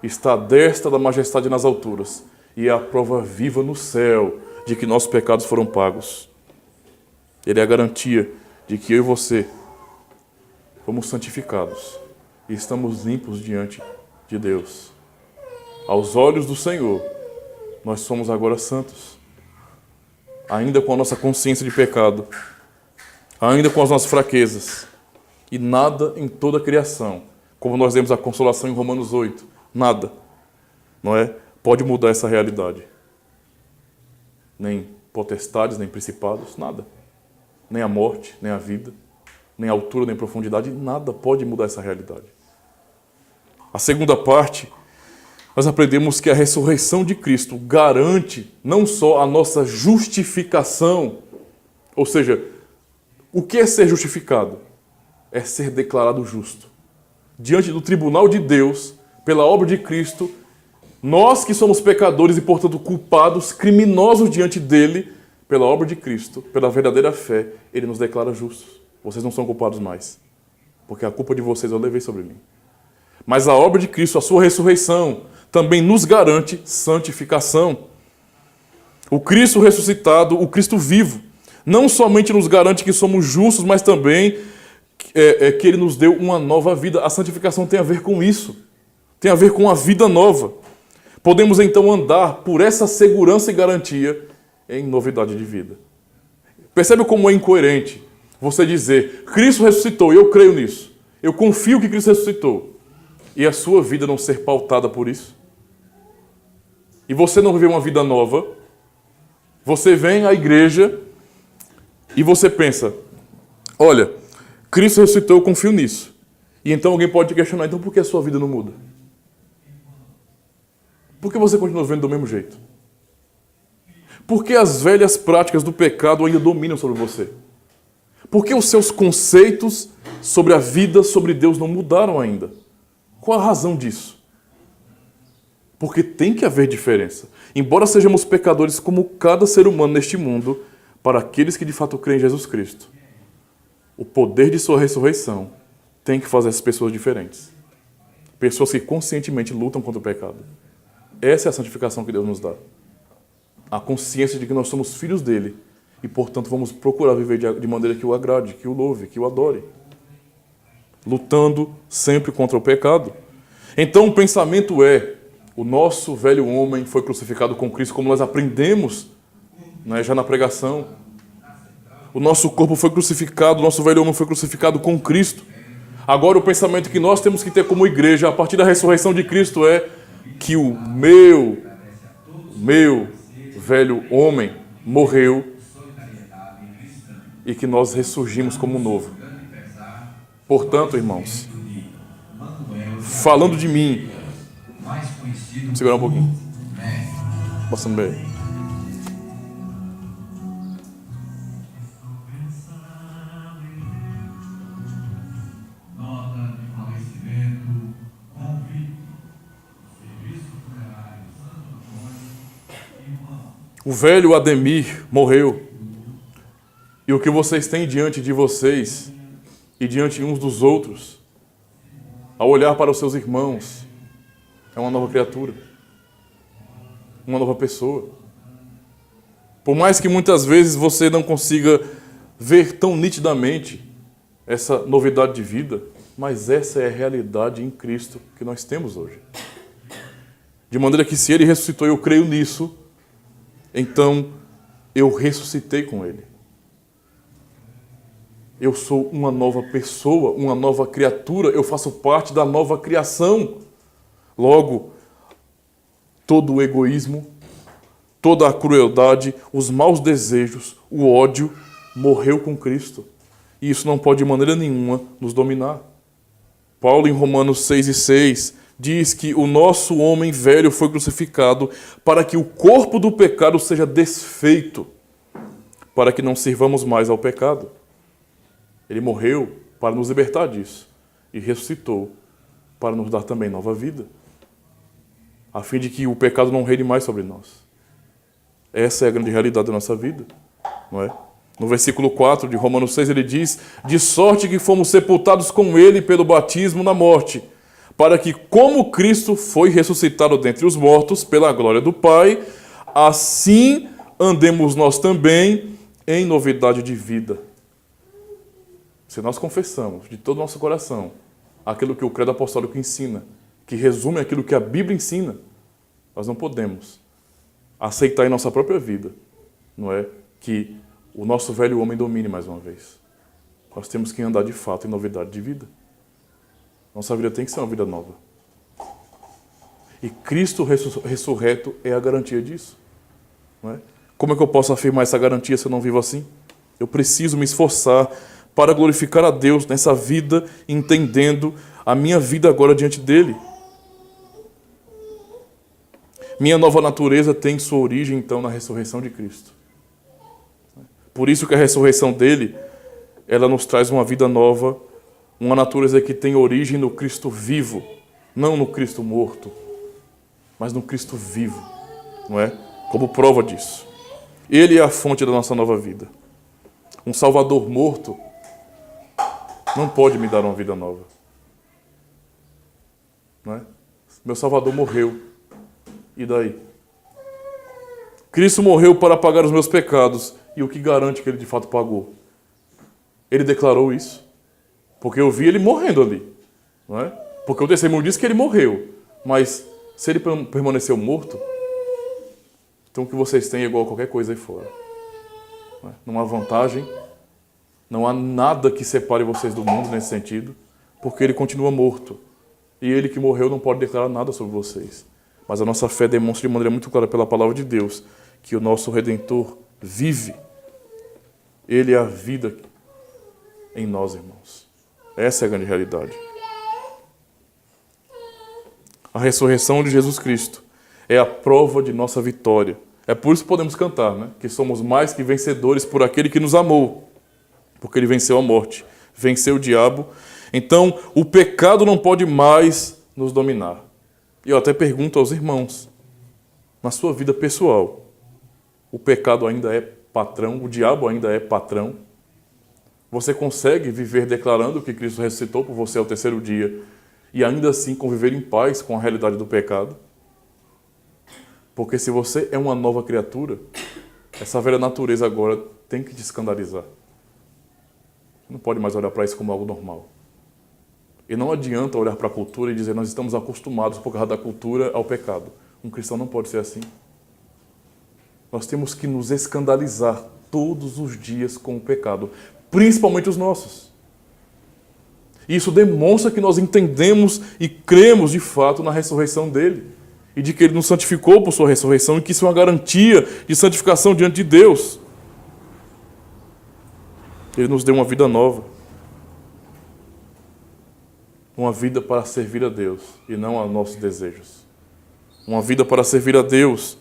está à destra da majestade nas alturas, e é a prova viva no céu de que nossos pecados foram pagos. Ele é a garantia de que eu e você fomos santificados e estamos limpos diante de Deus. Aos olhos do Senhor, nós somos agora santos, ainda com a nossa consciência de pecado, ainda com as nossas fraquezas. E nada em toda a criação, como nós vemos a consolação em Romanos 8, nada, não é? Pode mudar essa realidade. Nem potestades, nem principados, nada. Nem a morte, nem a vida, nem a altura, nem a profundidade, nada pode mudar essa realidade. A segunda parte, nós aprendemos que a ressurreição de Cristo garante não só a nossa justificação, ou seja, o que é ser justificado? É ser declarado justo. Diante do tribunal de Deus, pela obra de Cristo, nós que somos pecadores e, portanto, culpados, criminosos diante dele, pela obra de Cristo, pela verdadeira fé, ele nos declara justos. Vocês não são culpados mais, porque a culpa de vocês eu levei sobre mim. Mas a obra de Cristo, a sua ressurreição, também nos garante santificação. O Cristo ressuscitado, o Cristo vivo, não somente nos garante que somos justos, mas também que ele nos deu uma nova vida. A santificação tem a ver com isso. Tem a ver com a vida nova. Podemos então andar por essa segurança e garantia em novidade de vida. Percebe como é incoerente você dizer: Cristo ressuscitou, e eu creio nisso. Eu confio que Cristo ressuscitou. E a sua vida não ser pautada por isso? E você não viver uma vida nova? Você vem à igreja e você pensa, olha, Cristo ressuscitou, eu confio nisso. E então alguém pode te questionar, então por que a sua vida não muda? Por que você continua vivendo do mesmo jeito? Por que as velhas práticas do pecado ainda dominam sobre você? Por que os seus conceitos sobre a vida, sobre Deus não mudaram ainda? Qual a razão disso? Porque tem que haver diferença. Embora sejamos pecadores como cada ser humano neste mundo, para aqueles que de fato creem em Jesus Cristo, o poder de sua ressurreição tem que fazer essas pessoas diferentes. Pessoas que conscientemente lutam contra o pecado. Essa é a santificação que Deus nos dá. A consciência de que nós somos filhos dele e, portanto, vamos procurar viver de maneira que o agrade, que o louve, que o adore. Lutando sempre contra o pecado. Então, o pensamento é, o nosso velho homem foi crucificado com Cristo, como nós aprendemos, né, já na pregação. O nosso corpo foi crucificado, o nosso velho homem foi crucificado com Cristo. Agora, o pensamento que nós temos que ter como igreja, a partir da ressurreição de Cristo, é que o meu velho homem morreu e que nós ressurgimos como novo. Portanto, irmãos, falando de mim, vamos segurar um pouquinho. Passando bem. O velho Ademir morreu. E o que vocês têm diante de vocês e diante uns dos outros, ao olhar para os seus irmãos, é uma nova criatura. Uma nova pessoa. Por mais que muitas vezes você não consiga ver tão nitidamente essa novidade de vida, mas essa é a realidade em Cristo que nós temos hoje. De maneira que se Ele ressuscitou e eu creio nisso, então eu ressuscitei com Ele. Eu sou uma nova pessoa, uma nova criatura, eu faço parte da nova criação. Logo, todo o egoísmo, toda a crueldade, os maus desejos, o ódio, morreu com Cristo. E isso não pode de maneira nenhuma nos dominar. Paulo, em Romanos 6:6, diz que o nosso homem velho foi crucificado para que o corpo do pecado seja desfeito, para que não sirvamos mais ao pecado. Ele morreu para nos libertar disso e ressuscitou para nos dar também nova vida, a fim de que o pecado não reine mais sobre nós. Essa é a grande realidade da nossa vida, não é? No versículo 4 de Romanos 6 ele diz: de sorte que fomos sepultados com ele pelo batismo na morte, para que, como Cristo foi ressuscitado dentre os mortos pela glória do Pai, assim andemos nós também em novidade de vida. Se nós confessamos de todo o nosso coração aquilo que o credo apostólico ensina, que resume aquilo que a Bíblia ensina, nós não podemos aceitar em nossa própria vida, não é, que o nosso velho homem domine mais uma vez. Nós temos que andar de fato em novidade de vida. Nossa vida tem que ser uma vida nova. E Cristo ressurreto é a garantia disso. Não é? Como é que eu posso afirmar essa garantia se eu não vivo assim? Eu preciso me esforçar para glorificar a Deus nessa vida, entendendo a minha vida agora diante dele. Minha nova natureza tem sua origem, então, na ressurreição de Cristo. Por isso que a ressurreição dele, ela nos traz uma vida nova, uma natureza que tem origem no Cristo vivo, não no Cristo morto, mas no Cristo vivo, não é? Como prova disso. Ele é a fonte da nossa nova vida. Um Salvador morto não pode me dar uma vida nova. Não é? Meu Salvador morreu. E daí? Cristo morreu para pagar os meus pecados. E o que garante que ele de fato pagou? Ele declarou isso. Porque eu vi ele morrendo ali. Não é? Porque o testemunho diz que ele morreu. Mas se ele permaneceu morto, então o que vocês têm é igual a qualquer coisa aí fora. Não há vantagem. Não há nada que separe vocês do mundo nesse sentido. Porque ele continua morto. E ele que morreu não pode declarar nada sobre vocês. Mas a nossa fé demonstra de maneira muito clara pela palavra de Deus que o nosso Redentor vive. Ele é a vida em nós, irmãos. Essa é a grande realidade. A ressurreição de Jesus Cristo é a prova de nossa vitória. É por isso que podemos cantar, né? Que somos mais que vencedores por aquele que nos amou. Porque ele venceu a morte, venceu o diabo. Então, o pecado não pode mais nos dominar. E eu até pergunto aos irmãos, na sua vida pessoal, o pecado ainda é patrão? O diabo ainda é patrão? Você consegue viver declarando que Cristo ressuscitou por você ao terceiro dia e ainda assim conviver em paz com a realidade do pecado? Porque se você é uma nova criatura, essa velha natureza agora tem que te escandalizar. Não pode mais olhar para isso como algo normal. E não adianta olhar para a cultura e dizer nós estamos acostumados por causa da cultura ao pecado. Um cristão não pode ser assim. Nós temos que nos escandalizar todos os dias com o pecado, principalmente os nossos. E isso demonstra que nós entendemos e cremos de fato na ressurreição dele. E de que ele nos santificou por sua ressurreição e que isso é uma garantia de santificação diante de Deus. Ele nos deu uma vida nova. Uma vida para servir a Deus e não a nossos desejos. Uma vida para servir a Deus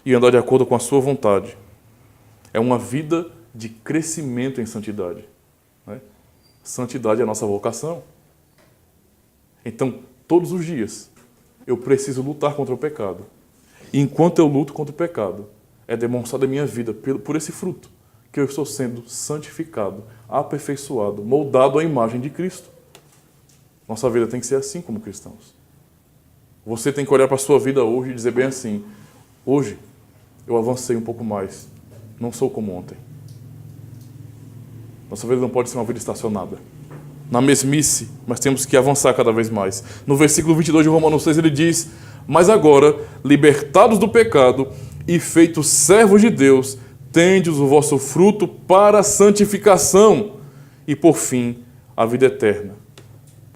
e andar de acordo com a sua vontade. É uma vida de crescimento em santidade. Né? Santidade é a nossa vocação. Então, todos os dias, eu preciso lutar contra o pecado. E enquanto eu luto contra o pecado, é demonstrada a minha vida por esse fruto, que eu estou sendo santificado, aperfeiçoado, moldado à imagem de Cristo. Nossa vida tem que ser assim como cristãos. Você tem que olhar para a sua vida hoje e dizer bem assim, hoje eu avancei um pouco mais, não sou como ontem. Nossa vida não pode ser uma vida estacionada. Na mesmice, mas temos que avançar cada vez mais. No versículo 22 de Romanos 6 ele diz, mas agora, libertados do pecado e feitos servos de Deus, tendes o vosso fruto para a santificação e, por fim, a vida eterna.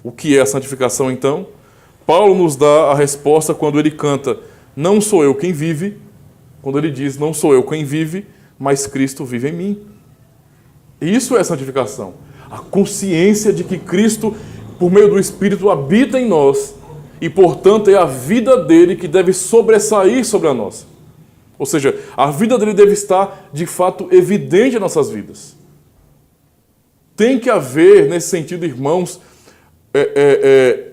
O que é a santificação, então? Paulo nos dá a resposta quando ele canta, não sou eu quem vive, quando ele diz, não sou eu quem vive, mas Cristo vive em mim. E isso é santificação. A consciência de que Cristo, por meio do Espírito, habita em nós e, portanto, é a vida dele que deve sobressair sobre a nossa. Ou seja, a vida dele deve estar, de fato, evidente em nossas vidas. Tem que haver, nesse sentido, irmãos,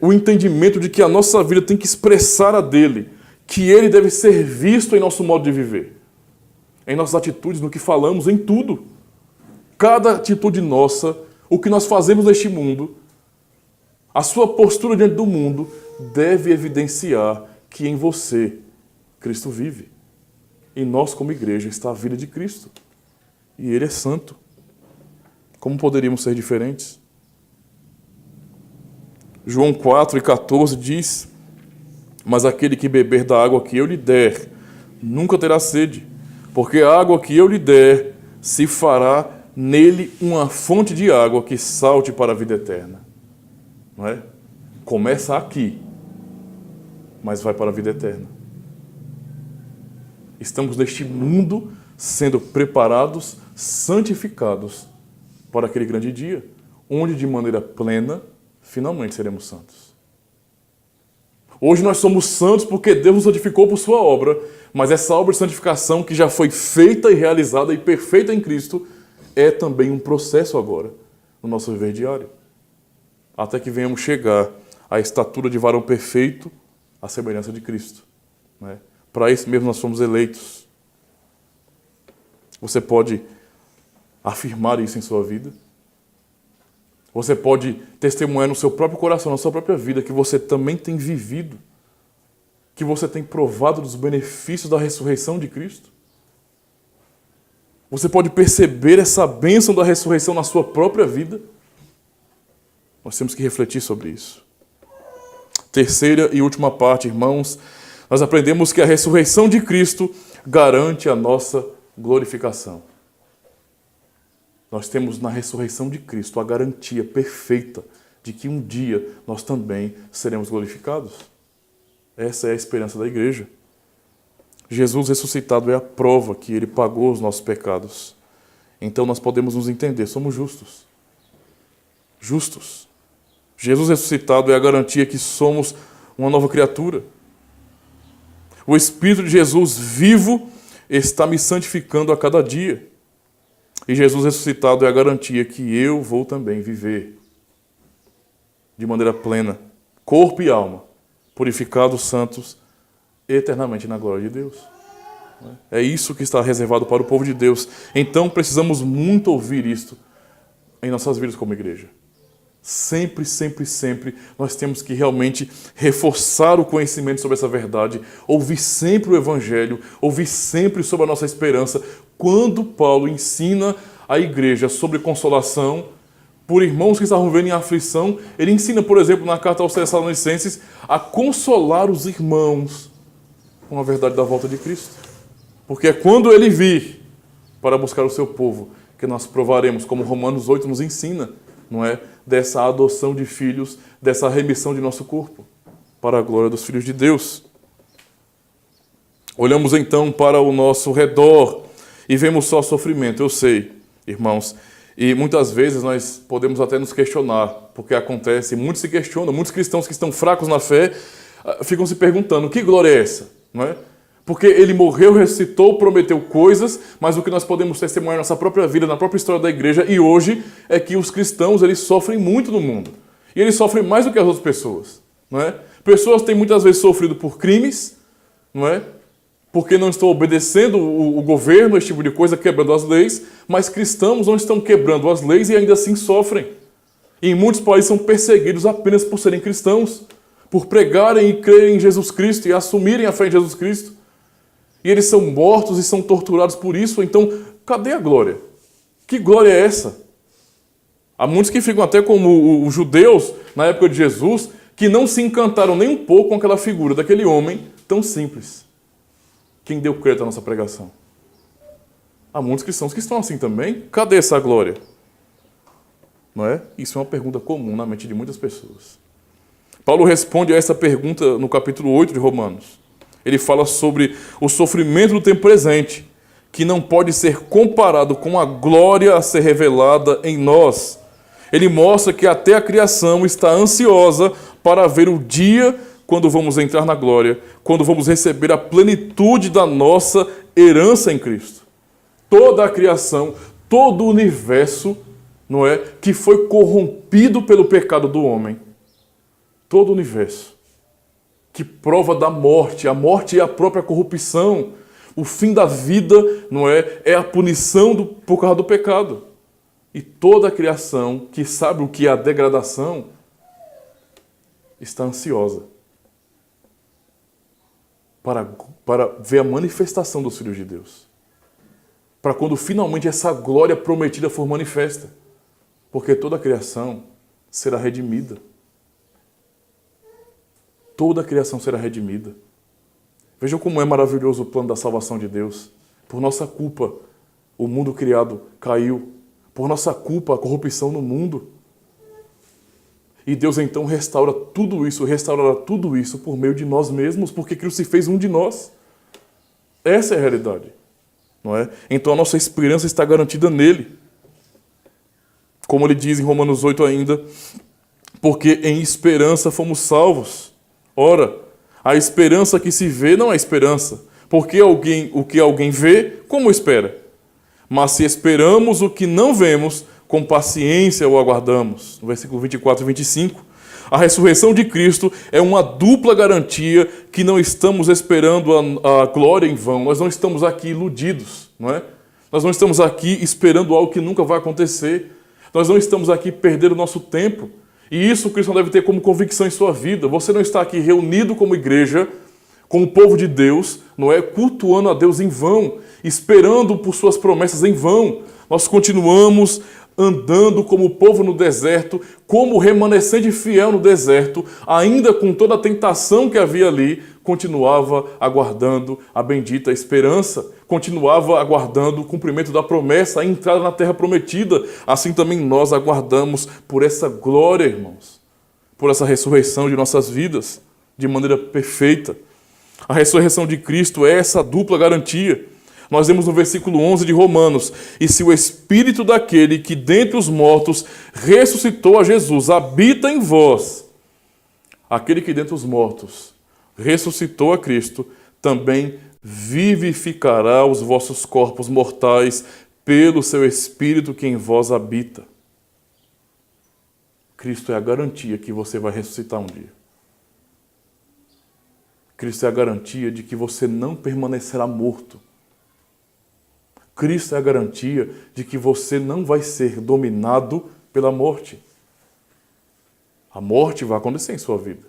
o entendimento de que a nossa vida tem que expressar a dele, que ele deve ser visto em nosso modo de viver, em nossas atitudes, no que falamos, em tudo. Cada atitude nossa, o que nós fazemos neste mundo, a sua postura diante do mundo, deve evidenciar que em você, Cristo vive. Em nós, como igreja, está a vida de Cristo. E ele é santo. Como poderíamos ser diferentes? João 4:14 diz, mas aquele que beber da água que eu lhe der, nunca terá sede, porque a água que eu lhe der se fará nele uma fonte de água que salte para a vida eterna. Não é? Começa aqui, mas vai para a vida eterna. Estamos neste mundo sendo preparados, santificados para aquele grande dia, onde de maneira plena, finalmente seremos santos. Hoje nós somos santos porque Deus nos santificou por sua obra, mas essa obra de santificação que já foi feita e realizada e perfeita em Cristo é também um processo agora no nosso viver diário. Até que venhamos chegar à estatura de varão perfeito, à semelhança de Cristo. Né? Para isso mesmo nós fomos eleitos. Você pode afirmar isso em sua vida? Você pode testemunhar no seu próprio coração, na sua própria vida, que você também tem vivido, que você tem provado dos benefícios da ressurreição de Cristo? Você pode perceber essa bênção da ressurreição na sua própria vida? Nós temos que refletir sobre isso. Terceira e última parte, irmãos, nós aprendemos que a ressurreição de Cristo garante a nossa glorificação. Nós temos na ressurreição de Cristo a garantia perfeita de que um dia nós também seremos glorificados. Essa é a esperança da igreja. Jesus ressuscitado é a prova que ele pagou os nossos pecados. Então nós podemos nos entender, somos justos. Justos. Jesus ressuscitado é a garantia que somos uma nova criatura. O Espírito de Jesus vivo está me santificando a cada dia. E Jesus ressuscitado é a garantia que eu vou também viver de maneira plena, corpo e alma, purificados, santos, eternamente na glória de Deus. É isso que está reservado para o povo de Deus. Então precisamos muito ouvir isto em nossas vidas como igreja. Sempre, sempre, sempre nós temos que realmente reforçar o conhecimento sobre essa verdade, ouvir sempre o Evangelho, ouvir sempre sobre a nossa esperança. Quando Paulo ensina a igreja sobre consolação por irmãos que estavam vivendo em aflição, ele ensina, por exemplo, na carta aos Tessalonicenses, a consolar os irmãos com a verdade da volta de Cristo. Porque é quando ele vir para buscar o seu povo que nós provaremos, como Romanos 8 nos ensina, não é? Dessa adoção de filhos, dessa remissão de nosso corpo, para a glória dos filhos de Deus. Olhamos então para o nosso redor e vemos só sofrimento, eu sei, irmãos, e muitas vezes nós podemos até nos questionar, porque acontece, muitos se questionam, muitos cristãos que estão fracos na fé ficam se perguntando, que glória é essa? Não é? Porque ele morreu, ressuscitou, prometeu coisas, mas o que nós podemos testemunhar na nossa própria vida, na própria história da igreja, e hoje, é que os cristãos eles sofrem muito no mundo. E eles sofrem mais do que as outras pessoas. Não é? Pessoas têm muitas vezes sofrido por crimes, não é? Porque não estão obedecendo o governo, esse tipo de coisa, quebrando as leis, mas cristãos não estão quebrando as leis e ainda assim sofrem. E em muitos países são perseguidos apenas por serem cristãos, por pregarem e crerem em Jesus Cristo e assumirem a fé em Jesus Cristo. E eles são mortos e são torturados por isso. Então, cadê a glória? Que glória é essa? Há muitos que ficam até como os judeus, na época de Jesus, que não se encantaram nem um pouco com aquela figura daquele homem tão simples. Quem deu crédito à nossa pregação? Há muitos cristãos que estão assim também. Cadê essa glória? Não é? Isso é uma pergunta comum na mente de muitas pessoas. Paulo responde a essa pergunta no capítulo 8 de Romanos. Ele fala sobre o sofrimento do tempo presente, que não pode ser comparado com a glória a ser revelada em nós. Ele mostra que até a criação está ansiosa para ver o dia quando vamos entrar na glória, quando vamos receber a plenitude da nossa herança em Cristo. Toda a criação, todo o universo, não é, que foi corrompido pelo pecado do homem. Todo o universo. Que prova da morte. A morte é a própria corrupção. O fim da vida, não é? É a punição por causa do pecado. E toda a criação que sabe o que é a degradação está ansiosa para ver a manifestação dos filhos de Deus. Para quando finalmente essa glória prometida for manifesta. Porque toda a criação será redimida. Toda a criação será redimida. Vejam como é maravilhoso o plano da salvação de Deus. Por nossa culpa, o mundo criado caiu. Por nossa culpa, a corrupção no mundo. E Deus então restaurará tudo isso por meio de nós mesmos, porque Cristo se fez um de nós. Essa é a realidade. Não é? Então a nossa esperança está garantida nele. Como ele diz em Romanos 8 ainda, porque em esperança fomos salvos. Ora, a esperança que se vê não é esperança, porque o que alguém vê, como espera? Mas se esperamos o que não vemos, com paciência o aguardamos. No versículo 24 e 25. A ressurreição de Cristo é uma dupla garantia que não estamos esperando a glória em vão. Nós não estamos aqui iludidos, não é? Nós não estamos aqui esperando algo que nunca vai acontecer. Nós não estamos aqui perdendo o nosso tempo. E isso o cristão deve ter como convicção em sua vida. Você não está aqui reunido como igreja, como povo de Deus, não é? Cultuando a Deus em vão, esperando por suas promessas em vão. Nós continuamos andando como povo no deserto, como remanescente fiel no deserto, ainda com toda a tentação que havia ali, continuava aguardando a bendita esperança, continuava aguardando o cumprimento da promessa, a entrada na terra prometida. Assim também nós aguardamos por essa glória, irmãos, por essa ressurreição de nossas vidas, de maneira perfeita. A ressurreição de Cristo é essa dupla garantia. Nós vemos no versículo 11 de Romanos: e se o Espírito daquele que dentre os mortos ressuscitou a Jesus habita em vós, aquele que dentre os mortos ressuscitou a Cristo, também vivificará os vossos corpos mortais pelo seu Espírito que em vós habita. Cristo é a garantia que você vai ressuscitar um dia. Cristo é a garantia de que você não permanecerá morto. Cristo é a garantia de que você não vai ser dominado pela morte. A morte vai acontecer em sua vida,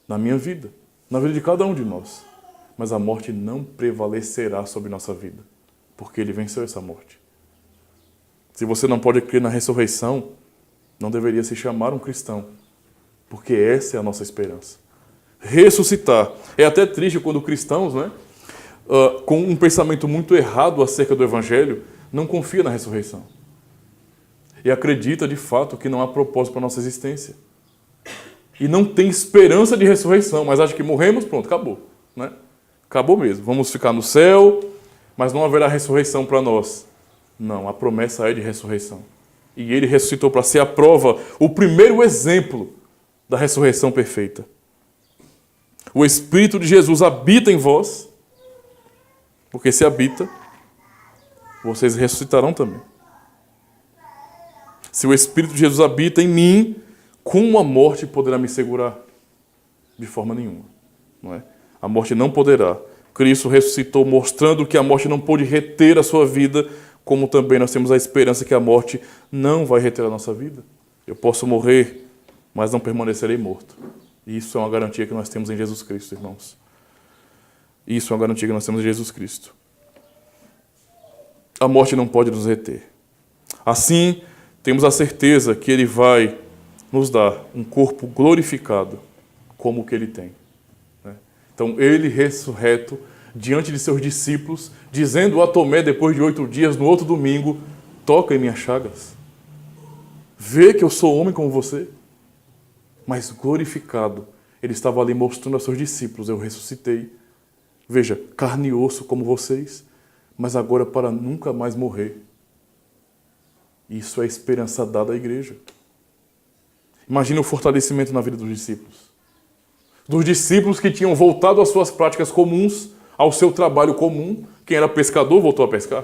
na minha vida, na vida de cada um de nós. Mas a morte não prevalecerá sobre nossa vida, porque Ele venceu essa morte. Se você não pode crer na ressurreição, não deveria se chamar um cristão, porque essa é a nossa esperança. Ressuscitar. É até triste quando cristãos, com um pensamento muito errado acerca do Evangelho, não confia na ressurreição. E acredita, de fato, que não há propósito para a nossa existência. E não tem esperança de ressurreição, mas acha que morremos, pronto, acabou. Acabou mesmo. Vamos ficar no céu, mas não haverá ressurreição para nós. Não, a promessa é de ressurreição. E Ele ressuscitou para ser a prova, o primeiro exemplo da ressurreição perfeita. O Espírito de Jesus habita em vós, porque se habita, vocês ressuscitarão também. Se o Espírito de Jesus habita em mim, como a morte poderá me segurar? De forma nenhuma. Não é? A morte não poderá. Cristo ressuscitou, mostrando que a morte não pôde reter a sua vida, como também nós temos a esperança que a morte não vai reter a nossa vida. Eu posso morrer, mas não permanecerei morto. E isso é uma garantia que nós temos em Jesus Cristo, irmãos. Isso é uma garantia que nós temos em Jesus Cristo. A morte não pode nos reter. Assim, temos a certeza que Ele vai nos dar um corpo glorificado, como o que Ele tem. Então, Ele ressurreto, diante de seus discípulos, dizendo a Tomé, depois de 8 dias, no outro domingo: toca em minhas chagas. Vê que eu sou homem como você. Mas glorificado, Ele estava ali mostrando aos seus discípulos: eu ressuscitei. Veja, carne e osso como vocês, mas agora para nunca mais morrer. Isso é a esperança dada à igreja. Imagina o fortalecimento na vida dos discípulos. Dos discípulos que tinham voltado às suas práticas comuns, ao seu trabalho comum. Quem era pescador voltou a pescar.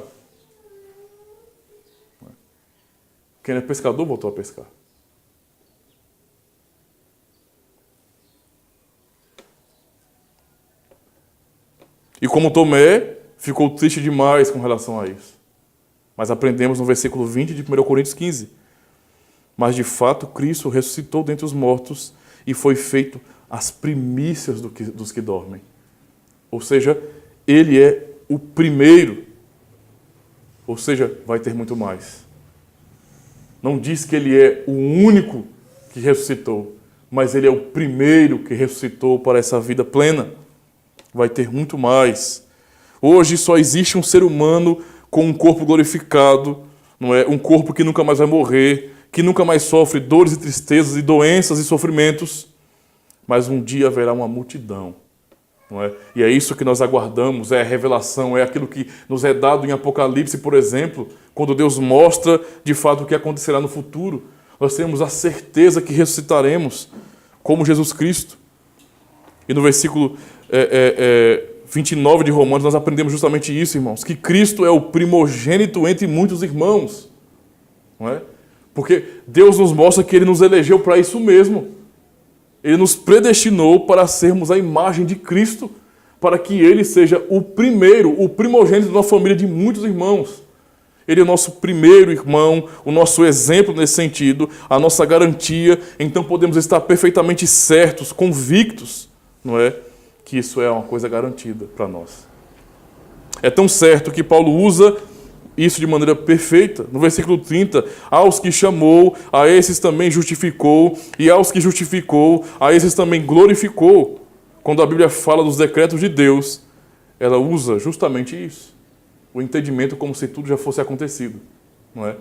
Quem era pescador voltou a pescar. E como Tomé, ficou triste demais com relação a isso. Mas aprendemos no versículo 20 de 1 Coríntios 15. Mas de fato Cristo ressuscitou dentre os mortos e foi feito as primícias dos que dormem. Ou seja, Ele é o primeiro. Ou seja, vai ter muito mais. Não diz que Ele é o único que ressuscitou, mas Ele é o primeiro que ressuscitou para essa vida plena. Vai ter muito mais. Hoje só existe um ser humano com um corpo glorificado, não é? Um corpo que nunca mais vai morrer, que nunca mais sofre dores e tristezas e doenças e sofrimentos. Mas um dia haverá uma multidão, não é? E é isso que nós aguardamos, é a revelação, é aquilo que nos é dado em Apocalipse, por exemplo, quando Deus mostra de fato o que acontecerá no futuro. Nós temos a certeza que ressuscitaremos, como Jesus Cristo. E no versículo 29 de Romanos, nós aprendemos justamente isso, irmãos, que Cristo é o primogênito entre muitos irmãos, não é? Porque Deus nos mostra que Ele nos elegeu para isso mesmo. Ele nos predestinou para sermos a imagem de Cristo, para que Ele seja o primeiro, o primogênito de uma família de muitos irmãos. Ele é o nosso primeiro irmão, o nosso exemplo nesse sentido, a nossa garantia. Então podemos estar perfeitamente certos, convictos, não é? Que isso é uma coisa garantida para nós. É tão certo que Paulo usa isso de maneira perfeita. No versículo 30, aos que chamou, a esses também justificou, e aos que justificou, a esses também glorificou. Quando a Bíblia fala dos decretos de Deus, ela usa justamente isso. O entendimento como se tudo já fosse acontecido, não é?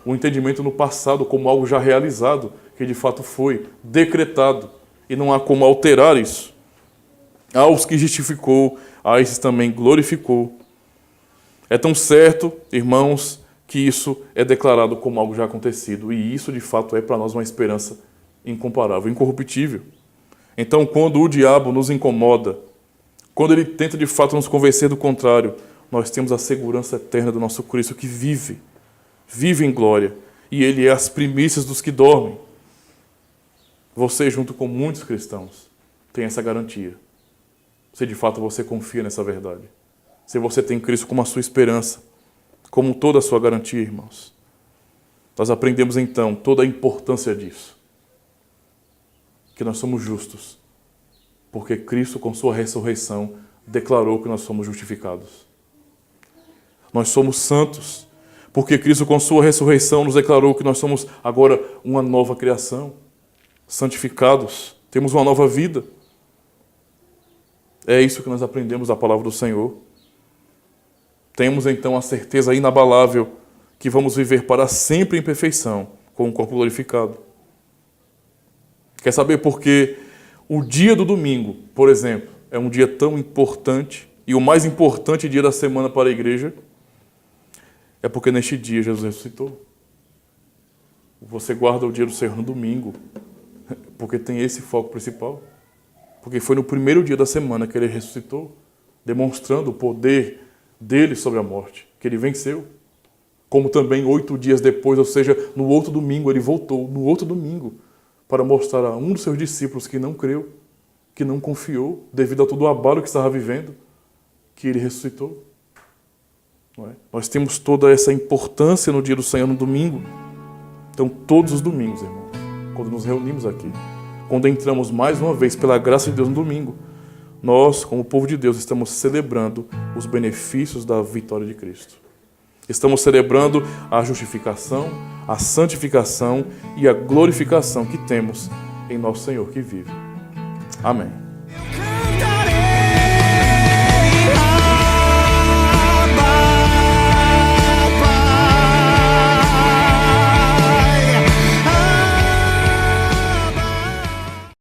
O entendimento no passado como algo já realizado, que de fato foi decretado, e não há como alterar isso. Aos que justificou, a esses também glorificou. É tão certo, irmãos, que isso é declarado como algo já acontecido. E isso, de fato, é para nós uma esperança incomparável, incorruptível. Então, quando o diabo nos incomoda, quando ele tenta, de fato, nos convencer do contrário, nós temos a segurança eterna do nosso Cristo que vive em glória. E ele é as primícias dos que dormem. Você, junto com muitos cristãos, tem essa garantia. Se, de fato, você confia nessa verdade. Se você tem Cristo como a sua esperança, como toda a sua garantia, irmãos. Nós aprendemos, então, toda a importância disso. Que nós somos justos, porque Cristo, com sua ressurreição, declarou que nós somos justificados. Nós somos santos, porque Cristo, com sua ressurreição, nos declarou que nós somos agora uma nova criação, santificados, temos uma nova vida. É isso que nós aprendemos da palavra do Senhor. Temos então a certeza inabalável que vamos viver para sempre em perfeição, com o corpo glorificado. Quer saber por que o dia do domingo, por exemplo, é um dia tão importante e o mais importante dia da semana para a igreja? É porque neste dia Jesus ressuscitou. Você guarda o dia do Senhor no domingo, porque tem esse foco principal. Porque foi no primeiro dia da semana que ele ressuscitou, demonstrando o poder dele sobre a morte, que ele venceu. Como também 8 dias depois, ou seja, no outro domingo, ele voltou, no outro domingo, para mostrar a um dos seus discípulos que não creu, que não confiou, devido a todo o abalo que estava vivendo, que ele ressuscitou. Não é? Nós temos toda essa importância no dia do Senhor, no domingo. Então, todos os domingos, irmãos, quando nos reunimos aqui, quando entramos mais uma vez pela graça de Deus no domingo, nós, como povo de Deus, estamos celebrando os benefícios da vitória de Cristo. Estamos celebrando a justificação, a santificação e a glorificação que temos em nosso Senhor que vive. Amém.